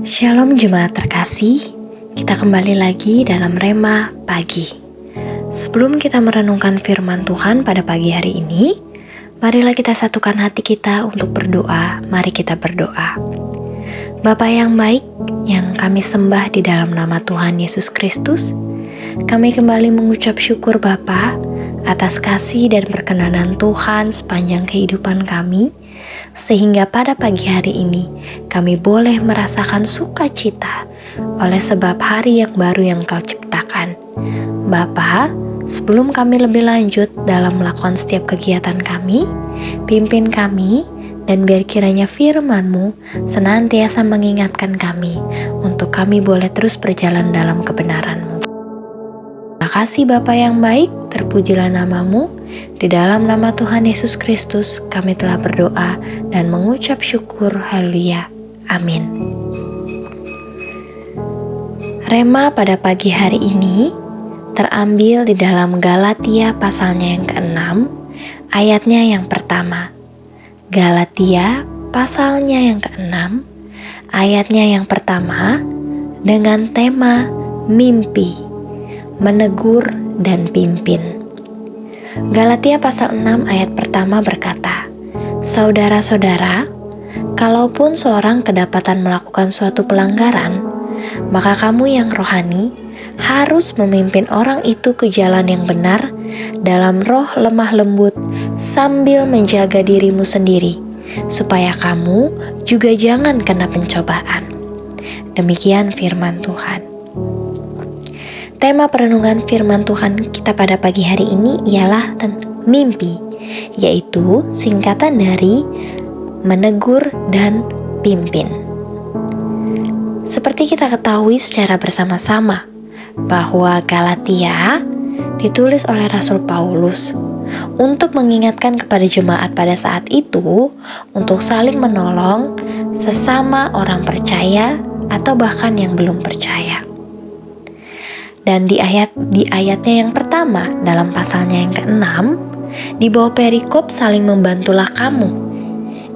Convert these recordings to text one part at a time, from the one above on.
Shalom jemaat terkasih, kita kembali lagi dalam Rema Pagi. Sebelum kita merenungkan firman Tuhan pada pagi hari ini, marilah kita satukan hati kita untuk berdoa. Mari kita berdoa. Bapa yang baik, yang kami sembah di dalam nama Tuhan Yesus Kristus, kami kembali mengucap syukur Bapa atas kasih dan perkenanan Tuhan sepanjang kehidupan kami, sehingga pada pagi hari ini kami boleh merasakan sukacita oleh sebab hari yang baru yang Kau ciptakan. Bapa, sebelum kami lebih lanjut dalam melakukan setiap kegiatan kami, pimpin kami dan biar kiranya firman-Mu senantiasa mengingatkan kami untuk kami boleh terus berjalan dalam kebenaran-Mu. Terima kasih Bapa yang baik, terpujilah nama-Mu. Di dalam nama Tuhan Yesus Kristus kami telah berdoa dan mengucap syukur. Haleluya. Amin. Rema pada pagi hari ini terambil di dalam Galatia pasalnya yang ke-6, ayatnya yang pertama. Galatia pasalnya yang ke-6, ayatnya yang pertama, dengan tema mimpi, menegur dan pimpin. Galatia pasal 6 ayat pertama berkata, "Saudara-saudara, kalaupun seorang kedapatan melakukan suatu pelanggaran, maka kamu yang rohani harus memimpin orang itu ke jalan yang benar dalam roh lemah lembut sambil menjaga dirimu sendiri, supaya kamu juga jangan kena pencobaan." Demikian firman Tuhan. Tema perenungan firman Tuhan kita pada pagi hari ini ialah tentang mimpi, yaitu singkatan dari menegur dan pimpin. Seperti kita ketahui secara bersama-sama bahwa Galatia ditulis oleh Rasul Paulus untuk mengingatkan kepada jemaat pada saat itu untuk saling menolong sesama orang percaya atau bahkan yang belum percaya. Dan di ayatnya yang pertama dalam pasalnya yang ke-6, di bawah perikop saling membantulah kamu.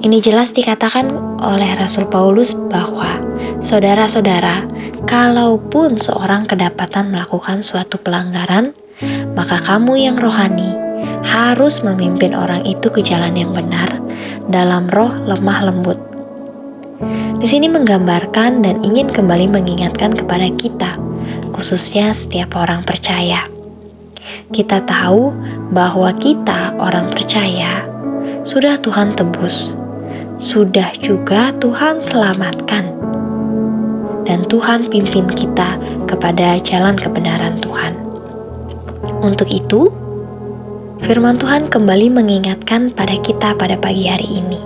Ini jelas dikatakan oleh Rasul Paulus bahwa saudara-saudara, kalaupun seorang kedapatan melakukan suatu pelanggaran, maka kamu yang rohani harus memimpin orang itu ke jalan yang benar dalam roh lemah lembut. Di sini menggambarkan dan ingin kembali mengingatkan kepada kita, khususnya setiap orang percaya. Kita tahu bahwa kita orang percaya sudah Tuhan tebus, sudah juga Tuhan selamatkan, dan Tuhan pimpin kita kepada jalan kebenaran Tuhan. Untuk itu, firman Tuhan kembali mengingatkan pada kita pada pagi hari ini,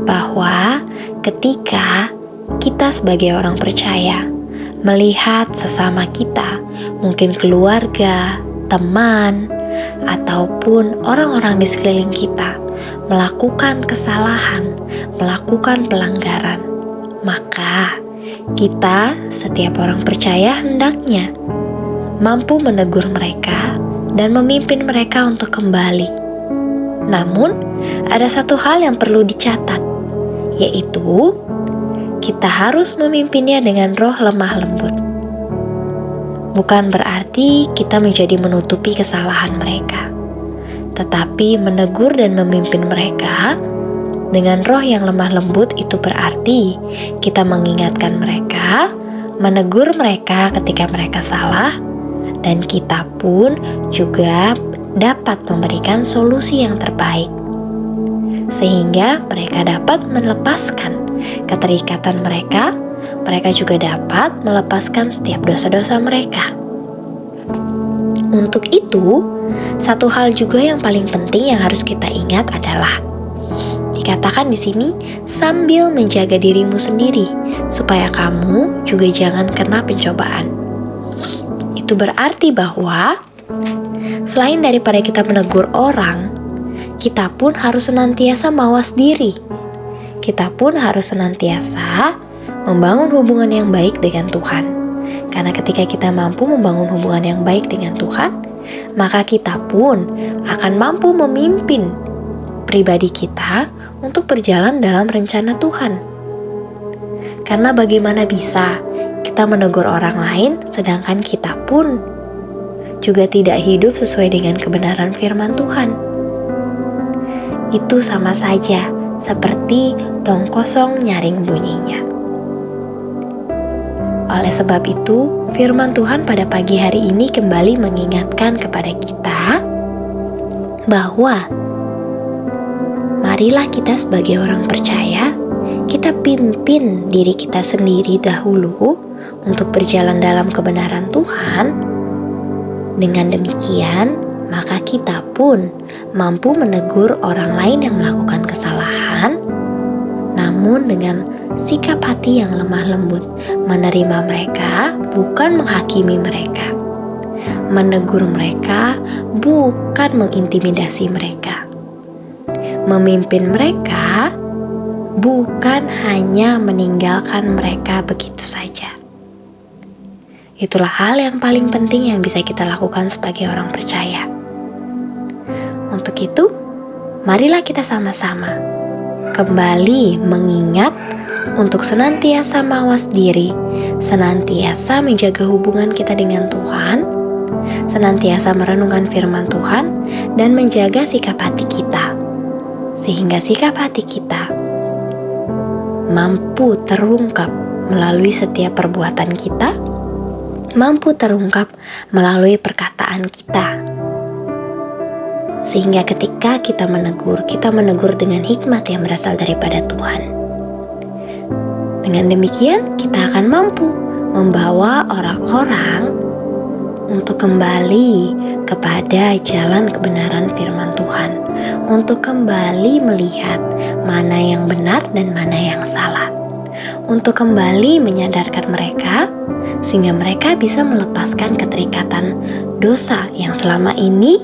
bahwa ketika kita sebagai orang percaya melihat sesama kita, mungkin keluarga, teman, ataupun orang-orang di sekeliling kita melakukan kesalahan, melakukan pelanggaran, maka kita, setiap orang percaya, hendaknya mampu menegur mereka dan memimpin mereka untuk kembali. Namun, ada satu hal yang perlu dicatat, yaitu kita harus memimpinnya dengan roh lemah lembut. Bukan berarti kita menjadi menutupi kesalahan mereka, tetapi menegur dan memimpin mereka dengan roh yang lemah lembut itu berarti kita mengingatkan mereka, menegur mereka ketika mereka salah, dan kita pun juga dapat memberikan solusi yang terbaik, sehingga mereka dapat melepaskan keterikatan mereka juga dapat melepaskan setiap dosa-dosa mereka. Untuk itu, satu hal juga yang paling penting yang harus kita ingat adalah dikatakan di sini sambil menjaga dirimu sendiri supaya kamu juga jangan kena pencobaan. Itu berarti bahwa selain daripada kita menegur orang, kita pun harus senantiasa mawas diri. Kita pun harus senantiasa membangun hubungan yang baik dengan Tuhan. Karena ketika kita mampu membangun hubungan yang baik dengan Tuhan, maka kita pun akan mampu memimpin pribadi kita untuk berjalan dalam rencana Tuhan. Karena bagaimana bisa kita menegur orang lain sedangkan kita pun juga tidak hidup sesuai dengan kebenaran firman Tuhan. Itu sama saja seperti tong kosong nyaring bunyinya. Oleh sebab itu, firman Tuhan pada pagi hari ini kembali mengingatkan kepada kita bahwa marilah kita sebagai orang percaya, kita pimpin diri kita sendiri dahulu untuk berjalan dalam kebenaran Tuhan. Dengan demikian, maka kita pun mampu menegur orang lain yang melakukan kesalahan, namun dengan sikap hati yang lemah lembut, menerima mereka, bukan menghakimi mereka. Menegur mereka, bukan mengintimidasi mereka. Memimpin mereka, bukan hanya meninggalkan mereka begitu saja. Itulah hal yang paling penting yang bisa kita lakukan sebagai orang percaya. Untuk itu, marilah kita sama-sama kembali mengingat untuk senantiasa mawas diri, senantiasa menjaga hubungan kita dengan Tuhan, senantiasa merenungkan firman Tuhan, dan menjaga sikap hati kita, sehingga sikap hati kita mampu terungkap melalui setiap perbuatan kita, mampu terungkap melalui perkataan kita. Sehingga ketika kita menegur dengan hikmat yang berasal daripada Tuhan. Dengan demikian, kita akan mampu membawa orang-orang untuk kembali kepada jalan kebenaran firman Tuhan, untuk kembali melihat mana yang benar dan mana yang salah, untuk kembali menyadarkan mereka sehingga mereka bisa melepaskan keterikatan dosa yang selama ini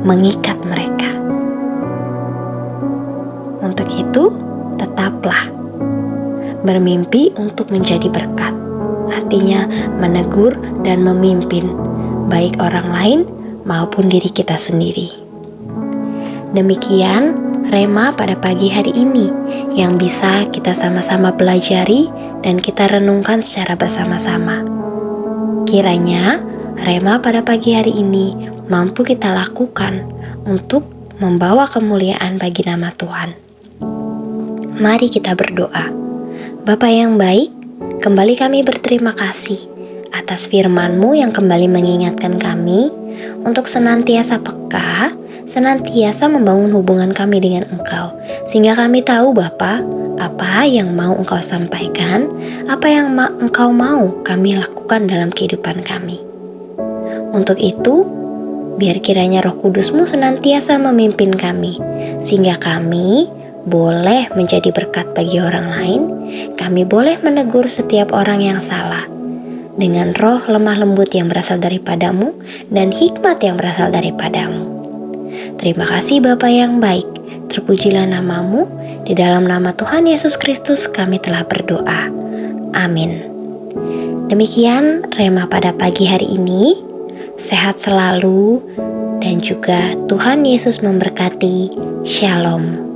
mengikat mereka. Untuk itu, tetaplah bermimpi untuk menjadi berkat. Artinya menegur dan memimpin baik orang lain maupun diri kita sendiri. Demikian Rema pada pagi hari ini yang bisa kita sama-sama pelajari dan kita renungkan secara bersama-sama. Kiranya Rema pada pagi hari ini mampu kita lakukan untuk membawa kemuliaan bagi nama Tuhan. Mari kita berdoa. Bapa yang baik, kembali kami berterima kasih atas firman-Mu yang kembali mengingatkan kami untuk senantiasa peka, senantiasa membangun hubungan kami dengan Engkau, sehingga kami tahu Bapa, apa yang mau Engkau sampaikan, apa yang Engkau mau kami lakukan dalam kehidupan kami. Untuk itu, biar kiranya Roh Kudus-Mu senantiasa memimpin kami, sehingga kami boleh menjadi berkat bagi orang lain, kami boleh menegur setiap orang yang salah, dengan roh lemah lembut yang berasal daripada-Mu dan hikmat yang berasal daripada-Mu. Terima kasih Bapa yang baik, terpujilah nama-Mu, di dalam nama Tuhan Yesus Kristus kami telah berdoa. Amin. Demikian Rema pada pagi hari ini, sehat selalu dan juga Tuhan Yesus memberkati. Shalom.